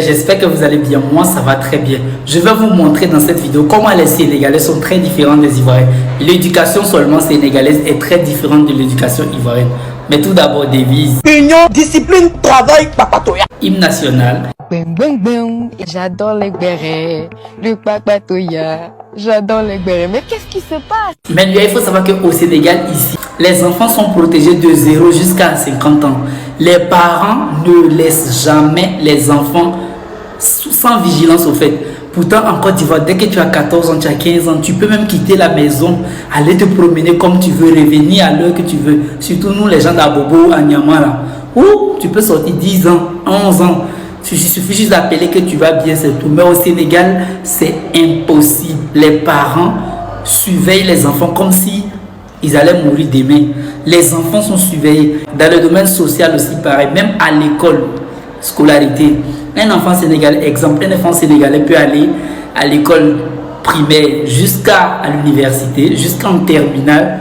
J'espère que vous allez bien, moi ça va très bien. Je vais vous montrer dans cette vidéo comment les Sénégalais sont très différents des Ivoiriens. L'éducation seulement sénégalaise est très différente de l'éducation ivoirienne. Mais tout d'abord, devise. Union, discipline, travail, papatoya. Hymne national. Bang bang bang, j'adore les bérets, le papatoya, j'adore les bérets. Mais qu'est-ce qui se passe? Mais il faut savoir qu'au Sénégal, ici, les enfants sont protégés de 0 jusqu'à 50 ans. Les parents ne laissent jamais les enfants sans vigilance au fait. Pourtant, en Côte d'Ivoire, dès que tu as 14 ans, tu as 15 ans, tu peux même quitter la maison, aller te promener comme tu veux, revenir à l'heure que tu veux. Surtout nous, les gens d'Abobo, à Niamey, là. Ou tu peux sortir 10 ans, 11 ans. Il suffit juste d'appeler que tu vas bien, c'est tout. Mais au Sénégal, c'est impossible. Les parents surveillent les enfants comme si ils allaient mourir demain. Les enfants sont surveillés. Dans le domaine social aussi, pareil. Même à l'école, scolarité. Un enfant sénégalais, exemple, un enfant sénégalais peut aller à l'école primaire jusqu'à l'université, jusqu'en terminale,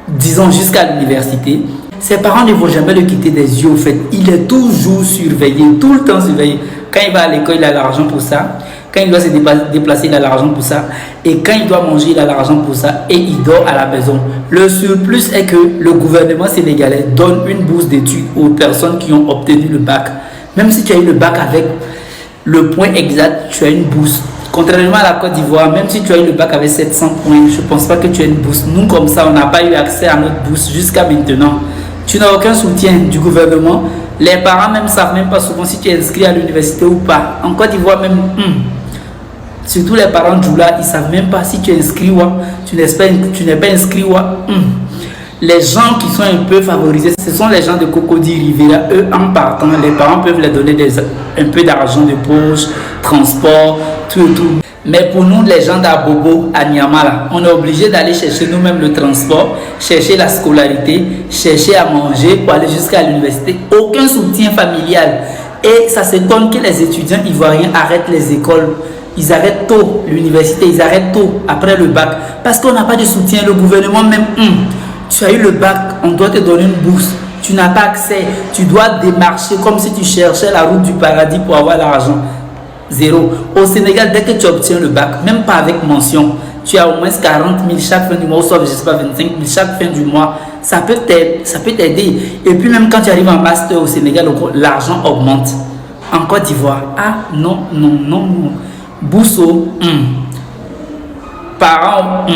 disons jusqu'à l'université. Ses parents ne vont jamais le quitter des yeux au fait. Il est toujours surveillé, tout le temps surveillé. Quand il va à l'école, il a l'argent pour ça. Quand il doit se déplacer, il a l'argent pour ça. Et quand il doit manger, il a l'argent pour ça. Et il dort à la maison. Le surplus est que le gouvernement sénégalais donne une bourse d'études aux personnes qui ont obtenu le bac. Même si tu as eu le bac avec le point exact, tu as une bourse. Contrairement à la Côte d'Ivoire, même si tu as eu le bac avec 700 points, je ne pense pas que tu aies une bourse. Nous, comme ça, on n'a pas eu accès à notre bourse jusqu'à maintenant. Tu n'as aucun soutien du gouvernement. Les parents même ne savent même pas souvent si tu es inscrit à l'université ou pas. En Côte d'Ivoire même, surtout les parents de Djoula, ils ne savent même pas si tu es inscrit ou tu n'es pas inscrit ou Les gens qui sont un peu favorisés, ce sont les gens de Cocody Rivera. Eux, en partant, les parents peuvent leur donner un peu d'argent de poche, transport, tout et tout. Mais pour nous, les gens d'Abobo, à Niamey, on est obligé d'aller chercher nous-mêmes le transport, chercher la scolarité, chercher à manger pour aller jusqu'à l'université. Aucun soutien familial. Et ça s'étonne que les étudiants ivoiriens arrêtent les écoles. Ils arrêtent tôt l'université, ils arrêtent tôt après le bac. Parce qu'on n'a pas de soutien. Le gouvernement même, tu as eu le bac, on doit te donner une bourse. Tu n'as pas accès. Tu dois démarcher comme si tu cherchais la route du paradis pour avoir l'argent. 0. Au Sénégal, dès que tu obtiens le bac, même pas avec mention, tu as au moins 40 000 chaque fin du mois, ou soit je sais pas 25 000 chaque fin du mois. Ça peut t'aider. Et puis même quand tu arrives en master au Sénégal, l'argent augmente. En Côte d'Ivoire, non. Bourseau, parents,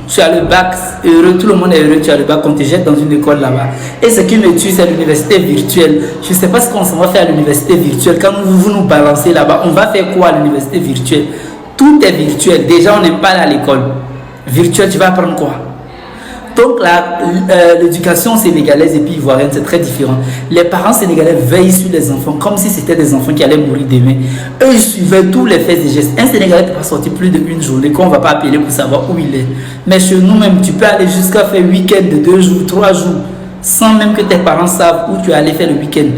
tu as le bac, heureux, tout le monde est heureux, tu as le bac, on te jette dans une école là-bas. Et ce qui me tue, c'est l'université virtuelle. Je ne sais pas ce qu'on s'en va faire à l'université virtuelle. Quand vous nous balancez là-bas, on va faire quoi à l'université virtuelle? Tout est virtuel. Déjà, on n'aime pas aller à l'école. Virtuel, tu vas apprendre quoi? Donc l'éducation sénégalaise et puis ivoirienne, c'est très différent. Les parents sénégalais veillent sur les enfants comme si c'était des enfants qui allaient mourir demain. Eux, ils suivaient tous les faits et gestes. Un Sénégalais ne peut pas sortir plus d'une journée qu'on ne va pas appeler pour savoir où il est. Mais chez nous-mêmes, tu peux aller jusqu'à faire week-end de 2 jours, 3 jours, sans même que tes parents savent où tu es allé faire le week-end.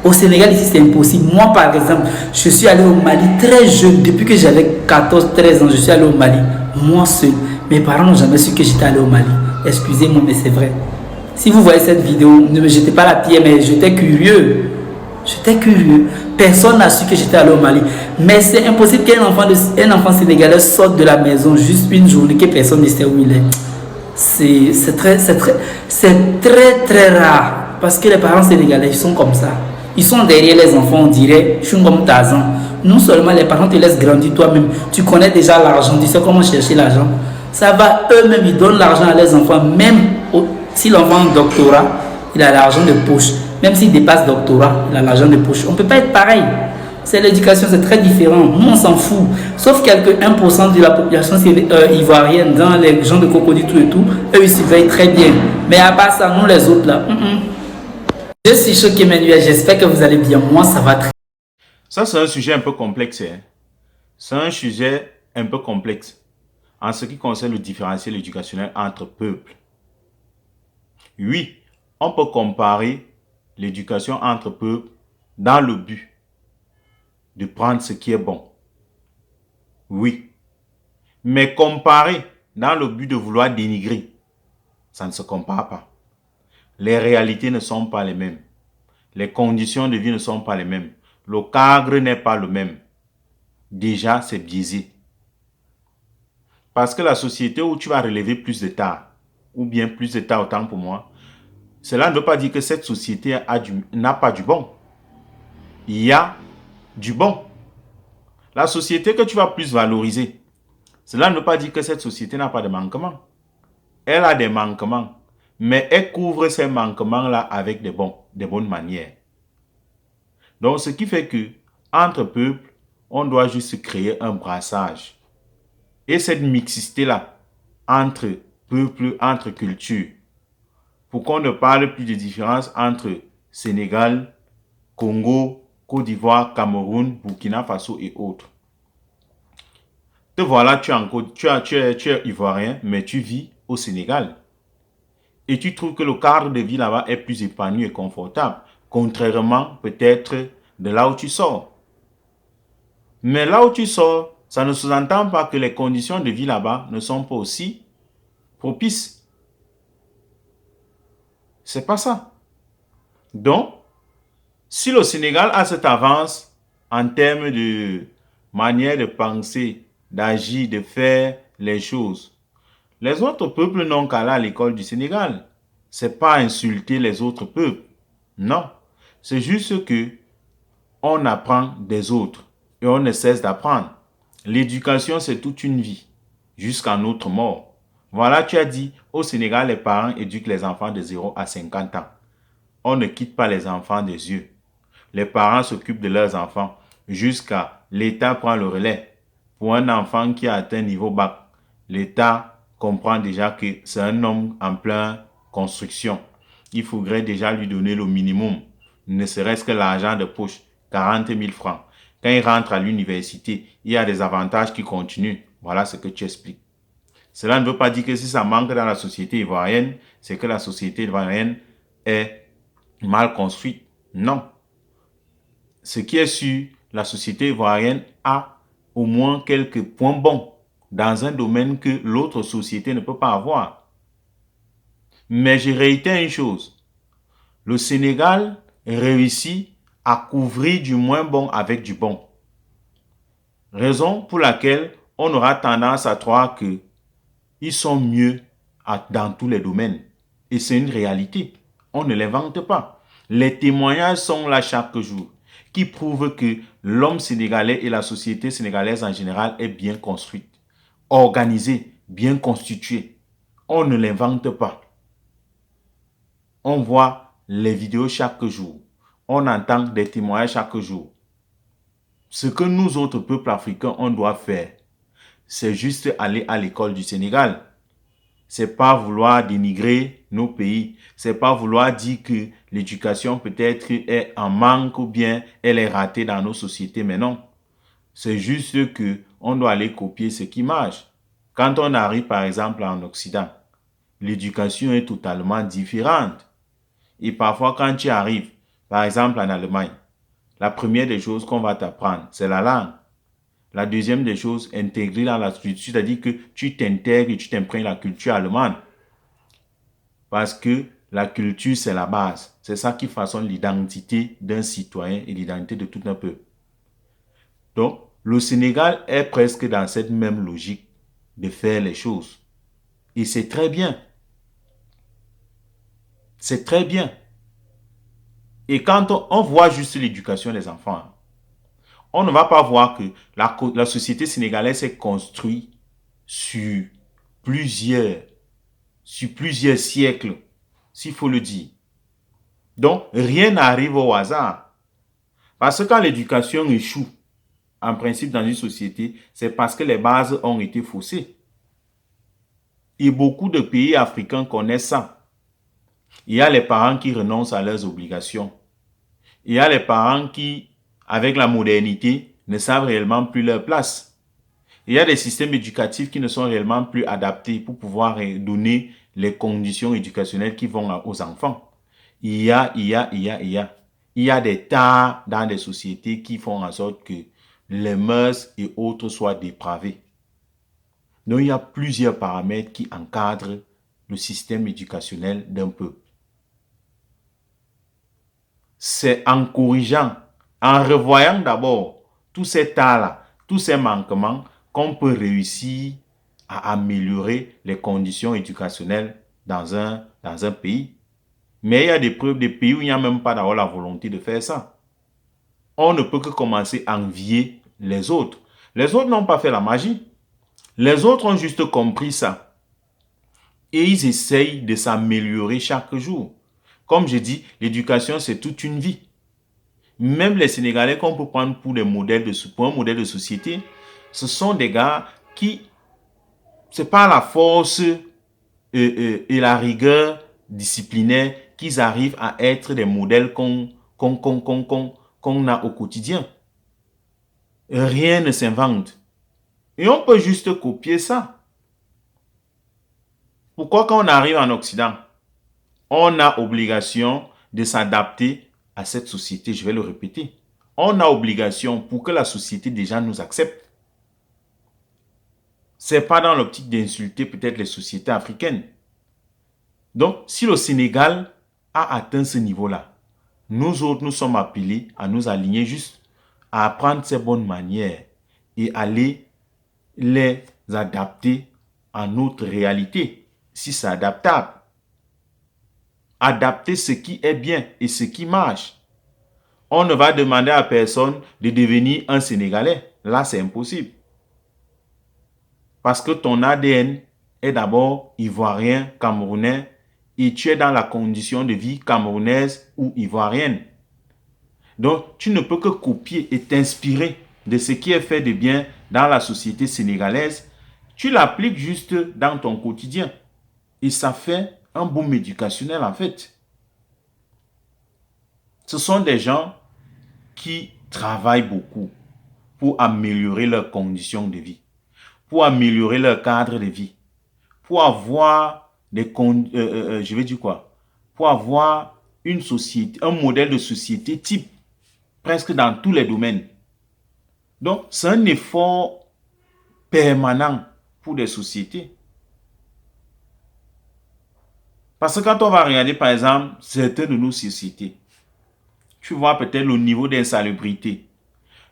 Au Sénégal, ici, c'est impossible. Moi, par exemple, je suis allé au Mali très jeune. Depuis que j'avais 14-13 ans, je suis allé au Mali. Moi seul. Mes parents n'ont jamais su que j'étais allé au Mali. Excusez-moi, mais c'est vrai. Si vous voyez cette vidéo, ne me jetez pas la pierre, mais j'étais curieux. Personne n'a su que j'étais allé au Mali. Mais c'est impossible qu'un enfant sénégalais sorte de la maison juste une journée, que personne ne sait où il est. C'est très rare. Parce que les parents sénégalais, ils sont comme ça. Ils sont derrière les enfants, on dirait, je suis comme Tarzan. Non seulement les parents te laissent grandir toi-même, tu connais déjà l'argent, tu sais comment chercher l'argent. Ça va, eux-mêmes, ils donnent l'argent à leurs enfants. Même si l'enfant a un doctorat, il a l'argent de poche. Même s'il dépasse doctorat, il a l'argent de poche. On ne peut pas être pareil. C'est l'éducation, c'est très différent. Nous, on s'en fout. Sauf quelques 1% de la population ivoirienne, dans les gens de Cocody, tout et tout, eux, ils surveillent très bien. Mais à part ça, nous, les autres, là, Je suis choqué, Emmanuel. J'espère que vous allez bien. Moi, ça va très bien. Ça, c'est un sujet un peu complexe. C'est un sujet un peu complexe en ce qui concerne le différentiel éducationnel entre peuples. Oui, on peut comparer l'éducation entre peuples dans le but de prendre ce qui est bon. Oui, mais comparer dans le but de vouloir dénigrer, ça ne se compare pas. Les réalités ne sont pas les mêmes. Les conditions de vie ne sont pas les mêmes. le cadre n'est pas le même. Déjà, c'est biaisé. Parce que la société où tu vas relever plus de tard, ou bien plus de tard autant pour moi, cela ne veut pas dire que cette société n'a pas du bon. Il y a du bon. La société que tu vas plus valoriser, cela ne veut pas dire que cette société n'a pas de manquements. Elle a des manquements, mais elle couvre ces manquements-là avec des bonnes manières. Donc, ce qui fait que, entre peuples, on doit juste créer un brassage. Et cette mixité-là, entre peuples, entre cultures, pour qu'on ne parle plus de différence entre Sénégal, Congo, Côte d'Ivoire, Cameroun, Burkina Faso et autres. Te voilà, tu es ivoirien, mais tu vis au Sénégal. Et tu trouves que le cadre de vie là-bas est plus épanoui et confortable, contrairement peut-être de là où tu sors. Mais là où tu sors, ça ne sous-entend pas que les conditions de vie là-bas ne sont pas aussi propices. C'est pas ça. Donc, si le Sénégal a cette avance en termes de manière de penser, d'agir, de faire les choses, les autres peuples n'ont qu'à aller à l'école du Sénégal. C'est pas insulter les autres peuples. Non. C'est juste que on apprend des autres et on ne cesse d'apprendre. L'éducation, c'est toute une vie, jusqu'à notre mort. Voilà, tu as dit, au Sénégal, les parents éduquent les enfants de 0 à 50 ans. On ne quitte pas les enfants des yeux. Les parents s'occupent de leurs enfants jusqu'à l'État prend le relais. Pour un enfant qui a atteint niveau bac, l'État comprend déjà que c'est un homme en pleine construction. Il faudrait déjà lui donner le minimum, ne serait-ce que l'argent de poche, 40 000 francs. Quand il rentre à l'université, il y a des avantages qui continuent. Voilà ce que tu expliques. Cela ne veut pas dire que si ça manque dans la société ivoirienne, c'est que la société ivoirienne est mal construite. Non. Ce qui est sûr, la société ivoirienne a au moins quelques points bons dans un domaine que l'autre société ne peut pas avoir. Mais je réitère une chose. Le Sénégal réussit à couvrir du moins bon avec du bon. Raison pour laquelle on aura tendance à croire qu'ils sont mieux dans tous les domaines. Et c'est une réalité. On ne l'invente pas. Les témoignages sont là chaque jour qui prouvent que l'homme sénégalais et la société sénégalaise en général est bien construite, organisée, bien constituée. On ne l'invente pas. On voit les vidéos chaque jour. On entend des témoignages chaque jour. Ce que nous autres peuples africains, on doit faire, c'est juste aller à l'école du Sénégal. C'est pas vouloir dénigrer nos pays. C'est pas vouloir dire que l'éducation peut-être est en manque ou bien elle est ratée dans nos sociétés. Mais non. C'est juste que on doit aller copier ce qui marche. Quand on arrive par exemple en Occident, l'éducation est totalement différente. Et parfois quand tu arrives, par exemple en Allemagne, la première des choses qu'on va t'apprendre, c'est la langue. La deuxième des choses, intégrer dans la culture, c'est-à-dire que tu t'intègres et tu t'imprègnes la culture allemande. Parce que la culture, c'est la base. C'est ça qui façonne l'identité d'un citoyen et l'identité de tout un peuple. Donc, le Sénégal est presque dans cette même logique de faire les choses. Et c'est très bien. C'est très bien. Et quand on voit juste l'éducation des enfants, on ne va pas voir que la société sénégalaise s'est construite sur plusieurs siècles, s'il faut le dire. Donc, rien n'arrive au hasard. Parce que quand l'éducation échoue, en principe dans une société, c'est parce que les bases ont été faussées. Et beaucoup de pays africains connaissent ça. Il y a les parents qui renoncent à leurs obligations. Il y a les parents qui, avec la modernité, ne savent réellement plus leur place. Il y a des systèmes éducatifs qui ne sont réellement plus adaptés pour pouvoir donner les conditions éducationnelles qui vont aux enfants. Il y a des tas dans des sociétés qui font en sorte que les mœurs et autres soient dépravés. Donc, il y a plusieurs paramètres qui encadrent le système éducationnel d'un peuple. C'est en corrigeant En revoyant d'abord tous ces tas-là, tous ces manquements, qu'on peut réussir à améliorer les conditions éducationnelles dans un pays. Mais il y a des preuves des pays où il n'y a même pas d'avoir la volonté de faire ça. On ne peut que commencer à envier les autres. Les autres n'ont pas fait la magie. Les autres ont juste compris ça. Et ils essayent de s'améliorer chaque jour. Comme je dis, l'éducation, c'est toute une vie. Même les Sénégalais qu'on peut prendre pour un modèle de société, ce sont des gars qui, c'est pas la force et la rigueur disciplinaire qu'ils arrivent à être des modèles qu'on a au quotidien. Rien ne s'invente. Et on peut juste copier ça. Pourquoi quand on arrive en Occident, on a obligation de s'adapter à cette société? Je vais le répéter. On a obligation pour que la société déjà nous accepte. C'est pas dans l'optique d'insulter peut-être les sociétés africaines. Donc, si le Sénégal a atteint ce niveau-là, nous autres, nous sommes appelés à nous aligner juste, à apprendre ces bonnes manières et aller les adapter à notre réalité, si c'est adaptable. Adapter ce qui est bien et ce qui marche. On ne va demander à personne de devenir un Sénégalais. Là, c'est impossible. Parce que ton ADN est d'abord ivoirien, camerounais, et tu es dans la condition de vie camerounaise ou ivoirienne. Donc, tu ne peux que copier et t'inspirer de ce qui est fait de bien dans la société sénégalaise. Tu l'appliques juste dans ton quotidien. Et ça fait un boom éducationnel en fait. Ce sont des gens qui travaillent beaucoup pour améliorer leurs conditions de vie, pour améliorer leur cadre de vie, pour avoir pour avoir une société, un modèle de société type, presque dans tous les domaines. Donc, c'est un effort permanent pour des sociétés. Parce que quand on va regarder, par exemple, certaines de nos sociétés, tu vois peut-être le niveau d'insalubrité,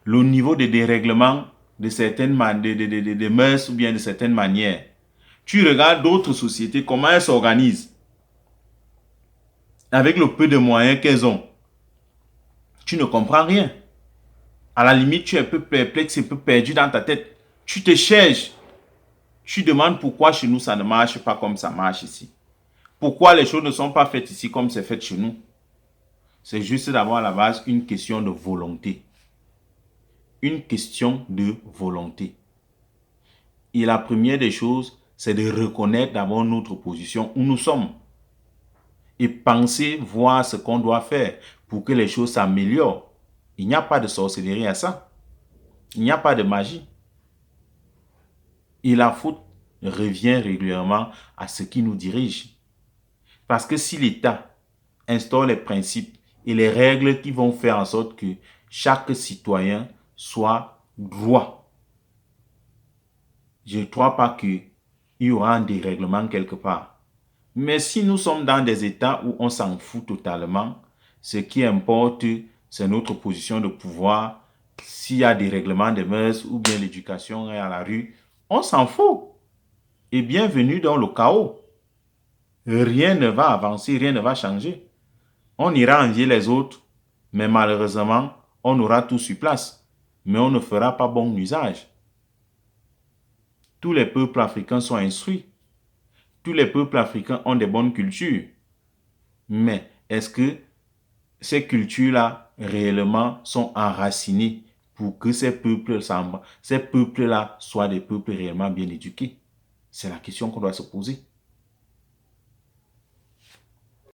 le niveau de dérèglement de certaines de mœurs ou bien de certaines manières. Tu regardes d'autres sociétés, comment elles s'organisent avec le peu de moyens qu'elles ont. Tu ne comprends rien. À la limite, tu es un peu perplexe, un peu perdu dans ta tête. Tu te cherches. Tu demandes pourquoi chez nous ça ne marche pas comme ça marche ici. Pourquoi les choses ne sont pas faites ici comme c'est fait chez nous? C'est juste d'avoir à la base une question de volonté. Une question de volonté. Et la première des choses, c'est de reconnaître d'abord notre position où nous sommes. Et penser, voir ce qu'on doit faire pour que les choses s'améliorent. Il n'y a pas de sorcellerie à ça. Il n'y a pas de magie. Et la faute revient régulièrement à ce qui nous dirige. Parce que si l'État instaure les principes et les règles qui vont faire en sorte que chaque citoyen soit droit, je ne crois pas qu'il y aura un dérèglement quelque part. Mais si nous sommes dans des États où on s'en fout totalement, ce qui importe, c'est notre position de pouvoir. S'il y a des règlements des mœurs ou bien l'éducation est à la rue, on s'en fout. Et bienvenue dans le chaos. Rien ne va avancer, rien ne va changer. On ira envier les autres, mais malheureusement, on aura tout sur place. Mais on ne fera pas bon usage. Tous les peuples africains sont instruits. Tous les peuples africains ont des bonnes cultures. Mais est-ce que ces cultures-là réellement sont enracinées pour que ces peuples-là soient des peuples réellement bien éduqués? C'est la question qu'on doit se poser.